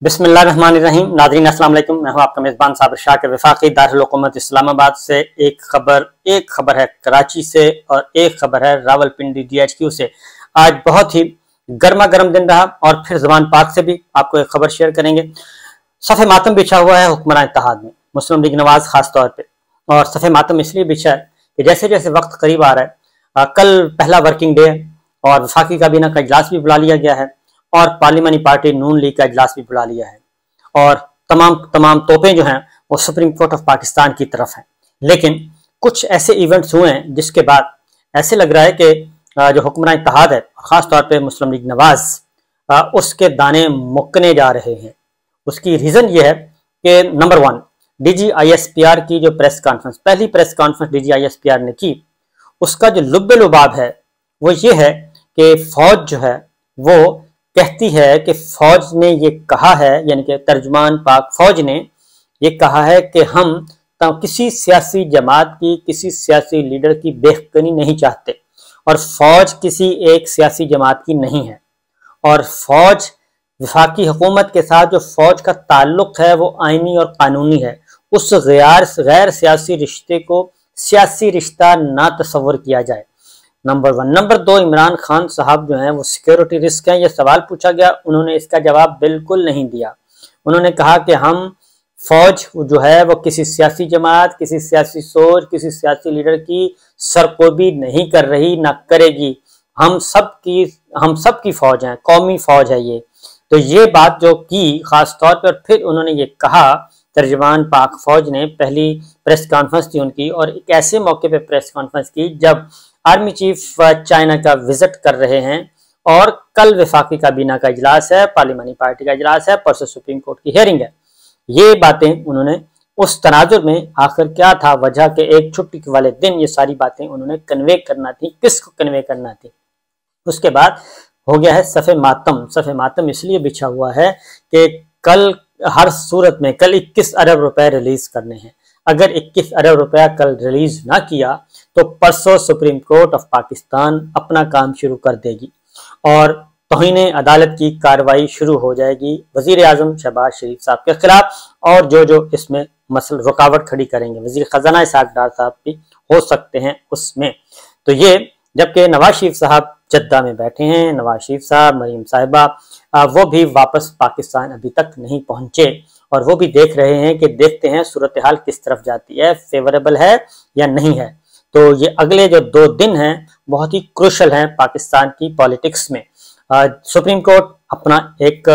बिस्मिल्लाहिर्रहमानिर्रहीम। नाज़रीन अस्सलाम वालेकुम। मैं हूं आपका मेज़बान साबिर शाकिर। वफाकी दारुल हुकूमत इस्लामाबाद से एक खबर है कराची से और एक खबर है रावलपिंडी DHQ से। आज बहुत ही गर्मा गर्म दिन रहा और फिर ज़बान पाक से भी आपको एक खबर शेयर करेंगे। सफ़े मातम बिछा हुआ है हुक्मरान इत्तेहाद में, मुस्लिम लीग नवाज खास तौर पे। और सफ़े मातम इसलिए बिछा है कि जैसे जैसे वक्त करीब आ रहा है, कल पहला वर्किंग डे है और वफाकी काबीना का इजलास भी बुला लिया गया है और पार्लिमानी पार्टी नून लीग का इजलास भी बुला लिया है और तमाम तोपें जो हैं वो सुप्रीम कोर्ट ऑफ पाकिस्तान की तरफ हैं। लेकिन कुछ ऐसे इवेंट्स हुए हैं जिसके बाद ऐसे लग रहा है कि जो हुक्मरान इत्तेहाद है, खास तौर पे मुस्लिम लीग नवाज, उसके दाने मुक्कने जा रहे हैं। उसकी रीजन ये है कि नंबर 1, DGISPR की जो प्रेस कॉन्फ्रेंस, पहली प्रेस कॉन्फ्रेंस DGISPR ने की, उसका जो लुब्बे लुबाब है वो ये है कि फौज जो है वो कहती है कि फौज ने ये कहा है, यानी कि तर्जुमान पाक फौज ने ये कहा है कि हम किसी सियासी जमात की, किसी सियासी लीडर की बेखकनी नहीं चाहते और फौज किसी एक सियासी जमात की नहीं है। और फौज, वफाकी हुकूमत के साथ जो फौज का ताल्लुक है वो आईनी और कानूनी है। उस गैर सियासी रिश्ते को सियासी रिश्ता ना तस्वर किया जाए। नंबर 1। नंबर 2, इमरान खान साहब जो हैं वो सिक्योरिटी रिस्क हैं, ये सवाल पूछा गया, उन्होंने इसका जवाब बिल्कुल नहीं दिया। उन्होंने कहा कि हम फौज जो है वो किसी सियासी जमात, किसी सियासी सोच, किसी सियासी लीडर की सरकोबी नहीं कर रही, ना करेगी। हम सब की फौज है, कौमी फौज है ये। तो ये बात जो की खास तौर पर, फिर उन्होंने ये कहा, तर्जुमान पाक फौज ने पहली प्रेस कॉन्फ्रेंस थी उनकी, और एक ऐसे मौके पे प्रेस कॉन्फ्रेंस की जब आर्मी चीफ चाइना का विजिट कर रहे हैं और कल वफाकी काबीना का इजलास है, पार्लिमानी पार्टी का इजलास है, परसों सुप्रीम कोर्ट की हियरिंग है। ये बातें उन्होंने उस तनाजुर में आखिर क्या था वजह के एक छुट्टी वाले दिन ये सारी बातें उन्होंने कन्वे करना थी, किसको कन्वे करना थी। उसके बाद हो गया है सफ़े मातम। सफ़े मातम इसलिए बिछा हुआ है कि कल हर सूरत में कल 21 अरब रुपए रिलीज करने हैं। अगर 21 अरब रुपया कल रिलीज ना किया तो परसों सुप्रीम कोर्ट ऑफ पाकिस्तान अपना काम शुरू कर देगी और तौहीन अदालत की कार्रवाई शुरू हो जाएगी वजीर आजम शहबाज शरीफ साहब के खिलाफ, और जो इसमें मसल रुकावट खड़ी करेंगे वजीर खजाना इसहाक डार साहब भी हो सकते हैं उसमें। तो ये जबकि नवाज शरीफ साहब जद्दा में बैठे हैं, नवाज शरीफ साहब, मरीम साहिबा, वो भी वापस पाकिस्तान अभी तक नहीं पहुंचे और वो भी देख रहे हैं कि देखते हैं सूरत हाल किस तरफ जाती है, फेवरेबल है या नहीं है। तो ये अगले जो 2 दिन हैं बहुत ही क्रूशल हैं पाकिस्तान की पॉलिटिक्स में। सुप्रीम कोर्ट अपना एक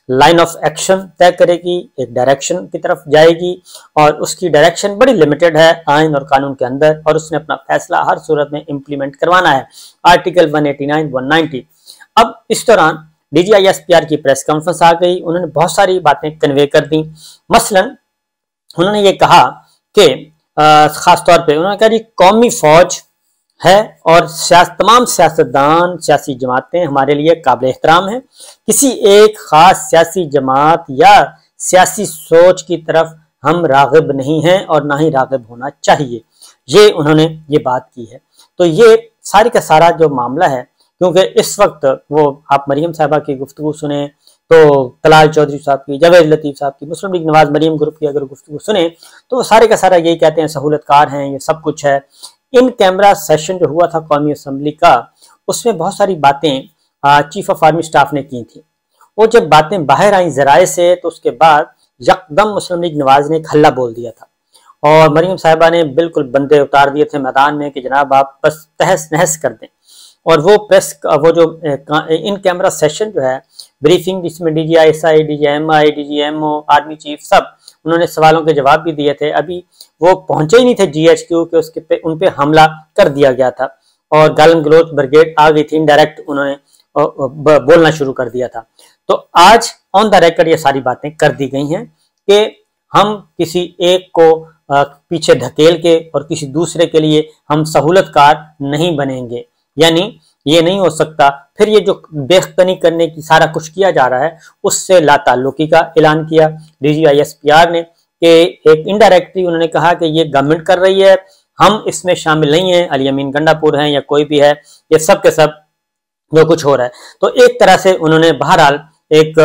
लाइन ऑफ एक्शन तय करेगी, एक डायरेक्शन की तरफ जाएगी और उसकी डायरेक्शन बड़ी लिमिटेड है आइन और कानून के अंदर, और उसने अपना फैसला हर सूरत में इम्प्लीमेंट करवाना है, आर्टिकल 189, 190। अब इस दौरान DGISPR की प्रेस कॉन्फ्रेंस आ गई, उन्होंने बहुत सारी बातें कन्वे कर दी। मसलन उन्होंने ये कहा कि खास तौर पे उन्होंने कहा जी कौमी फौज है और तमाम सियासतदान, सियासी जमातें हमारे लिए काबिल एहतराम है। किसी एक खास सियासी जमात या सियासी सोच की तरफ हम राग़िब नहीं हैं और ना ही राग़िब होना चाहिए। ये उन्होंने ये बात की है। तो ये सारी का सारा जो मामला है, क्योंकि इस वक्त वो आप मरीम साहिबा की गुफ्तगू सुने तो तलाल चौधरी साहब की, जावेद लतीफ़ साहब की, मुस्लिम लीग नवाज मरीम ग्रुप की अगर गुफ्तगू सुने तो वो सारे का सारा यही कहते हैं सहूलतकार हैं, ये सब कुछ है। इन कैमरा सेशन जो हुआ था कौमी असम्बली का, उसमें बहुत सारी बातें चीफ ऑफ आर्मी स्टाफ ने की थी। वो जब बातें बाहर आई जराए से तो उसके बाद यकदम मुस्लिम लीग नवाज ने एक हल्ला बोल दिया था और मरीम साहिबा ने बिल्कुल बंदे उतार दिए थे मैदान में कि जनाब आप बस तहस नहस कर दें। और वो जो इन कैमरा सेशन जो है ब्रीफिंग, जिसमें DGISI, DGMI, DGMO, army chief, सब उन्होंने सवालों के जवाब भी दिए थे। अभी वो पहुंचे ही नहीं थे GHQ के, उसके पे उन पे हमला कर दिया गया था और गालन गलोच ब्रिगेड आ गई थी, इनडायरेक्ट उन्होंने बोलना शुरू कर दिया था। तो आज ऑन द रिकॉर्ड ये सारी बातें कर दी गई हैं कि हम किसी एक को पीछे धकेल के और किसी दूसरे के लिए हम सहूलतकार नहीं बनेंगे। यानी ये नहीं हो सकता। फिर ये जो बेखतनी करने की सारा कुछ किया जा रहा है उससे लाताल्लुकी का ऐलान किया DGISPR ने कि एक इनडायरेक्टली उन्होंने कहा कि ये गवर्नमेंट कर रही है, हम इसमें शामिल नहीं है, अली अमीन गंडापुर हैं या कोई भी है, ये सब के सब जो कुछ हो रहा है। तो एक तरह से उन्होंने बहरहाल एक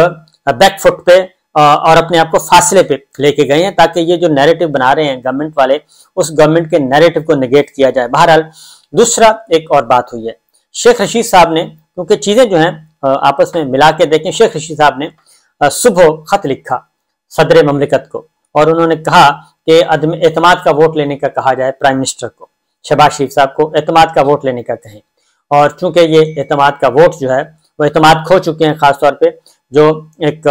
बैकफुट पे और अपने आप को फासले पे लेके गए हैं, ताकि ये जो नैरेटिव बना रहे हैं गवर्नमेंट वाले, उस गवर्नमेंट के नैरेटिव को नेगेट किया जाए। बहरहाल दूसरा एक और बात हुई है, शेख रशीद साहब ने, क्योंकि चीजें जो हैं आपस में मिला के देखें, शेख रशीद साहब ने सुबह खत लिखा सदर ममलिकत को, और उन्होंने कहा कि एतमाद का वोट लेने का कहा जाए प्राइम मिनिस्टर को, शहबाज शरीफ साहब को एतमाद का वोट लेने का कहें। और चूंकि ये एतमाद का वोट जो है वो एतमाद खो चुके हैं, खासतौर पे जो एक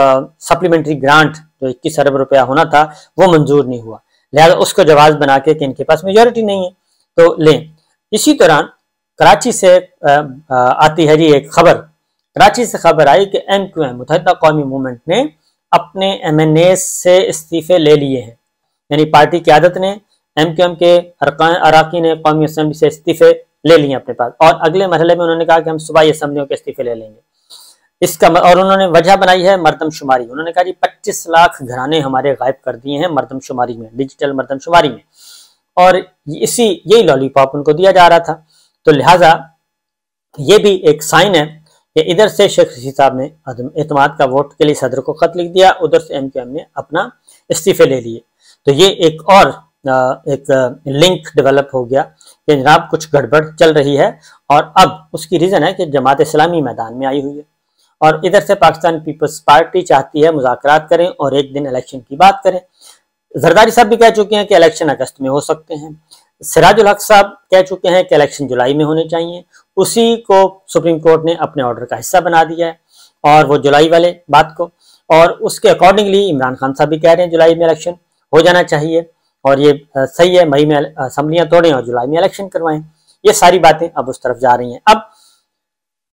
सप्लीमेंट्री ग्रांट जो 21 अरब रुपया होना था वो मंजूर नहीं हुआ, लिहाजा उसको जवाब बना के कि इनके पास मेजोरिटी नहीं है तो लें। इसी दौरान कराची से आती है जी एक खबर, कराची से खबर आई कि MQM मुत्तहिदा कौमी मूवमेंट ने अपने MNA से इस्तीफे ले लिए हैं, यानी पार्टी क़यादत ने MQM के अरकान ने कौमी असम्बली से इस्तीफे ले लिए अपने पास, और अगले मरहले में उन्होंने कहा कि हम सूबाई असम्बलियों के इस्तीफे ले लेंगे। इसका और उन्होंने वजह बनाई है मरदमशुमारी। उन्होंने कहा जी 25 लाख घराने हमारे गायब कर दिए हैं मरदमशुमारी में, डिजिटल मरदमशुमारी में, और यही लॉलीपॉप उनको दिया जा रहा था। तो लिहाजा ये भी एक साइन है कि इधर से शेख रशीद साहब ने एतमाद का वोट के लिए सदर को खत लिख दिया, उधर से MQM ने अपना इस्तीफे ले लिए। तो ये एक और एक लिंक डेवलप हो गया कि जनाब कुछ गड़बड़ चल रही है, और अब उसकी रीजन है कि जमात इस्लामी मैदान में आई हुई है, और इधर से पाकिस्तान पीपल्स पार्टी चाहती है मुज़ाकरात करें और एक दिन इलेक्शन की बात करें। जरदारी साहब भी कह चुके हैं कि इलेक्शन अगस्त में हो सकते हैं, सिराजुल हक साहब कह चुके हैं कि इलेक्शन जुलाई में होने चाहिए, उसी को सुप्रीम कोर्ट ने अपने ऑर्डर का हिस्सा बना दिया है, और वो जुलाई वाले बात को, और उसके अकॉर्डिंगली इमरान खान साहब भी कह रहे हैं जुलाई में इलेक्शन हो जाना चाहिए, और ये सही है, मई में असम्बलियां तोड़ें और जुलाई में इलेक्शन करवाएं। ये सारी बातें अब उस तरफ जा रही हैं। अब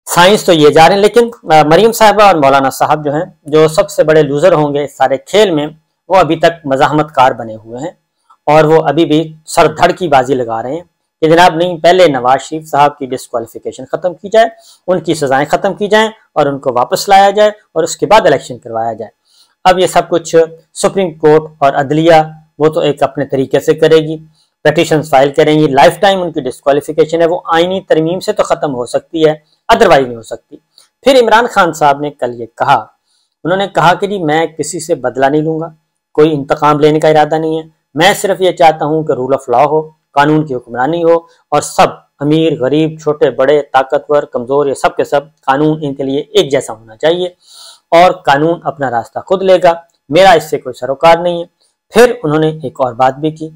साइंस तो ये जा रहे हैं, लेकिन मरीम साहबा और मौलाना साहब जो हैं, जो सबसे बड़े लूजर होंगे इस सारे खेल में, वो अभी तक मज़ाहमतकार बने हुए हैं, और वो अभी भी सर धड़ की बाजी लगा रहे हैं कि जनाब नहीं, पहले नवाज शरीफ साहब की डिस्क्वालिफिकेशन खत्म की जाए, उनकी सजाएं खत्म की जाएं और उनको वापस लाया जाए, और उसके बाद इलेक्शन करवाया जाए। अब ये सब कुछ सुप्रीम कोर्ट और अदलिया वो तो एक अपने तरीके से करेगी, पेटिशन फाइल करेंगी, लाइफ टाइम उनकी डिस्क्वालिफिकेशन है, वो आईनी तरमीम से तो खत्म हो सकती है, अदरवाइज नहीं हो सकती। फिर इमरान खान साहब ने कल ये कहा, उन्होंने कहा कि जी मैं किसी से बदला नहीं लूंगा, कोई इंतकाम लेने का इरादा नहीं है, मैं सिर्फ ये चाहता हूं कि रूल ऑफ लॉ हो, कानून की हुक्मरानी हो, और सब अमीर गरीब छोटे बड़े ताकतवर कमजोर ये सब के सब कानून इनके लिए एक जैसा होना चाहिए, और कानून अपना रास्ता खुद लेगा, मेरा इससे कोई सरोकार नहीं है। फिर उन्होंने एक और बात भी की,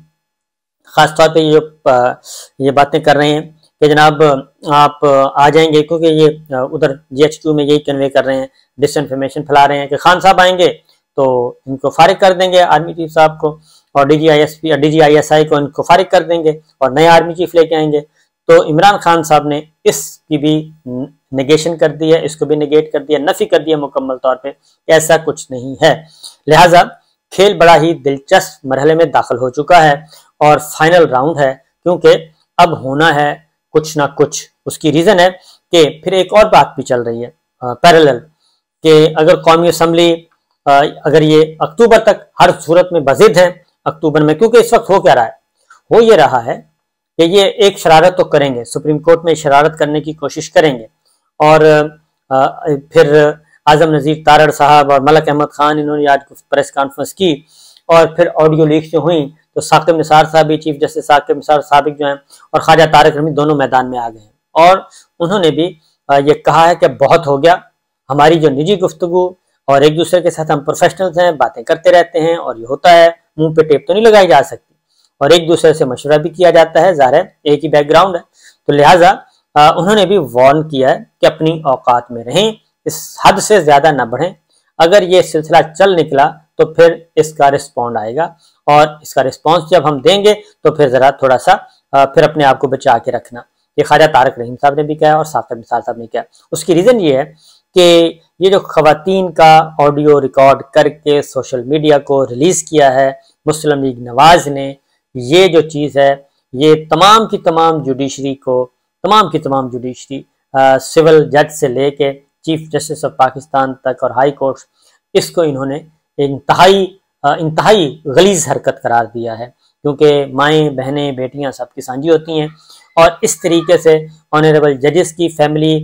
खासतौर पे ये बातें कर रहे हैं कि जनाब आप आ जाएंगे, क्योंकि ये उधर GHQ में यही कन्वे कर रहे हैं, डिसइंफॉर्मेशन फैला रहे हैं कि खान साहब आएंगे तो इनको फारिग कर देंगे आर्मी चीफ साहब को, और DGISI को इनको फारिग कर देंगे और नए आर्मी चीफ लेके आएंगे। तो इमरान खान साहब ने इसकी भी नेगेशन कर दी है, इसको भी नेगेट कर दिया, नफी कर दिया मुकम्मल तौर पे, ऐसा कुछ नहीं है। लिहाजा खेल बड़ा ही दिलचस्प मरहले में दाखिल हो चुका है, और फाइनल राउंड है, क्योंकि अब होना है कुछ ना कुछ। उसकी रीजन है कि फिर एक और बात भी चल रही है पैरेलल, कि अगर कौमी असम्बली अगर ये अक्टूबर तक हर सूरत में बजिद है अक्टूबर में, क्योंकि इस वक्त हो क्या रहा है, हो ये रहा है कि ये एक शरारत तो करेंगे, सुप्रीम कोर्ट में शरारत करने की कोशिश करेंगे, और फिर आजम नज़ीर तारड़ साहब और मलक अहमद खान इन्होंने आज प्रेस कॉन्फ्रेंस की, और फिर ऑडियो लीक जो हुई तो साकिब निसार साहब भी, चीफ जस्टिस साकिब निसार साबिक जो हैं, और ख्वाजा तारिक रमी दोनों मैदान में आ गए हैं, और उन्होंने भी ये कहा है कि बहुत हो गया, हमारी जो निजी गुफ्तगू और एक दूसरे के साथ हम प्रोफेशनल्स हैं, बातें करते रहते हैं, और ये होता है, मुंह पे टेप तो नहीं लगाई जा सकती, और एक दूसरे से मशवरा भी किया जाता है, ज़ाहिर है एक ही बैकग्राउंड है। तो लिहाजा उन्होंने भी वार्न किया है कि अपनी औकात में रहें, इस हद से ज्यादा ना बढ़ें, अगर ये सिलसिला चल निकला तो फिर इसका रिस्पॉन्ड आएगा, और इसका रिस्पॉन्स जब हम देंगे तो फिर जरा थोड़ा सा फिर अपने आप को बचा के रखना। ये ख्वाजा तारिक रहीम साहब ने भी कहा और साकिब निसार साहब ने कहा। उसकी रीजन ये है कि ये जो खवातीन का ऑडियो रिकॉर्ड करके सोशल मीडिया को रिलीज किया है मुस्लिम लीग नवाज ने, ये जो चीज़ है ये तमाम की तमाम जुडिशरी को, तमाम की तमाम जुडिशरी सिविल जज से लेके चीफ जस्टिस ऑफ पाकिस्तान तक और हाई कोर्ट, इसको इन्होंने इंतहाई गलीज हरकत करार दिया है, क्योंकि माएँ बहनें बेटियां सबकी सांझी होती हैं, और इस तरीके से ऑनरेबल जजेस की फैमिली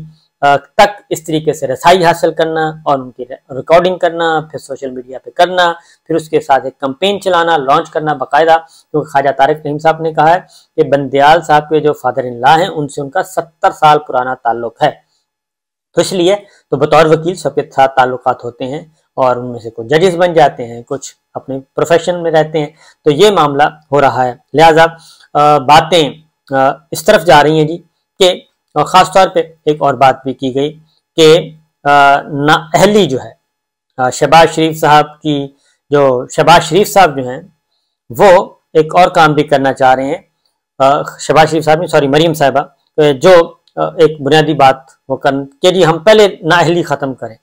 तक इस तरीके से रसाई हासिल करना और उनकी रिकॉर्डिंग करना, फिर सोशल मीडिया पे करना, फिर उसके साथ एक कैंपेन चलाना, लॉन्च करना बाकायदा। क्योंकि ख्वाजा तारिक रहीम साहब ने कहा है कि बंदयाल साहब के जो फादर इन लॉ हैं उनसे उनका 70 साल पुराना ताल्लुक है, तो इसलिए तो बतौर वकील सबके साथ ताल्लुकात होते हैं और उनमें से कुछ जजेस बन जाते हैं, कुछ अपने प्रोफेशन में रहते हैं, तो ये मामला हो रहा है। लिहाजा बातें इस तरफ जा रही हैं जी कि ख़ासतौर पे एक और बात भी की गई कि नाअहली जो है शहबाज शरीफ साहब की, जो शहबाज शरीफ साहब जो हैं वो एक और काम भी करना चाह रहे हैं। शहबाज शरीफ साहब सॉरी मरीम साहिबा, जो एक बुनियादी बात वो कर कि जी हम पहले नाअहली ख़त्म करें।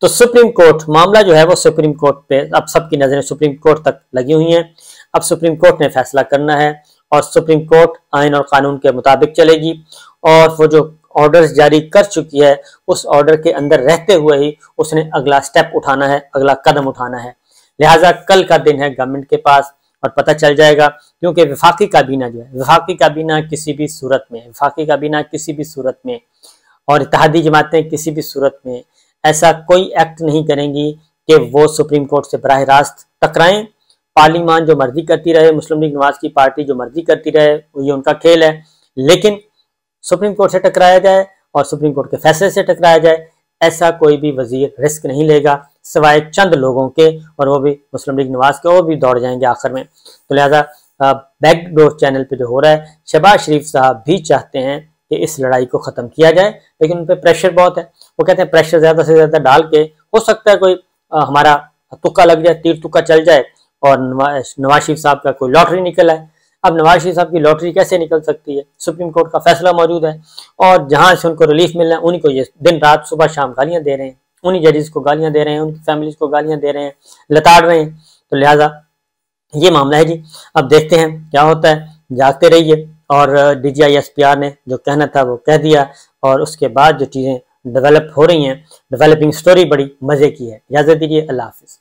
तो सुप्रीम कोर्ट मामला जो है वो सुप्रीम कोर्ट पे अब सबकी नज़रें सुप्रीम कोर्ट तक लगी हुई हैं। अब सुप्रीम कोर्ट ने फैसला करना है और सुप्रीम कोर्ट आइन और कानून के मुताबिक चलेगी और वो जो ऑर्डर्स जारी कर चुकी है उस ऑर्डर के अंदर रहते हुए ही उसने अगला स्टेप उठाना है, अगला कदम उठाना है। लिहाजा कल का दिन है गवर्नमेंट के पास और पता चल जाएगा, क्योंकि वफाकी काबीना जो है, वफाकी काबीना किसी भी सूरत में, वफाकी काबीना किसी भी सूरत में और इत्तेहादी जमातें किसी भी सूरत में ऐसा कोई एक्ट नहीं करेंगी कि वो सुप्रीम कोर्ट से बराह रास्त टकराएं। पार्लियामान जो मर्जी करती रहे, मुस्लिम लीग नवाज की पार्टी जो मर्जी करती रहे, ये उनका खेल है, लेकिन सुप्रीम कोर्ट से टकराया जाए और सुप्रीम कोर्ट के फैसले से टकराया जाए, ऐसा कोई भी वजीर रिस्क नहीं लेगा सिवाय चंद लोगों के, और वो भी मुस्लिम लीग नवाज के, वो भी दौड़ जाएंगे आखिर में। तो लिहाजा बैकडोर चैनल पे जो हो रहा है, शहबाज शरीफ साहब भी चाहते हैं कि इस लड़ाई को ख़त्म किया जाए, लेकिन उन पर प्रेशर बहुत है। वो कहते हैं प्रेशर ज़्यादा से ज़्यादा डाल के हो सकता है कोई हमारा तुक्का लग जाए, तीर तुक्का चल जाए और नवाज शरीफ साहब का कोई लॉटरी निकल आए। अब नवाज शरीफ साहब की लॉटरी कैसे निकल सकती है? सुप्रीम कोर्ट का फैसला मौजूद है और जहां से उनको रिलीफ मिलना है उन्हीं को ये दिन रात सुबह शाम गालियां दे रहे हैं, उन्हीं जजेस को गालियां दे रहे हैं, उनकी फैमिलीज को गालियां दे रहे हैं, लताड़ रहे हैं। तो लिहाजा ये मामला है जी। अब देखते हैं क्या होता है, जागते रहिए। और DGI-SPR ने जो कहना था वो कह दिया और उसके बाद जो चीज़ें डेवलप हो रही हैं, डेवलपिंग स्टोरी बड़ी मज़े की है। इजाज़त दीजिए, अल्लाह हाफिज़।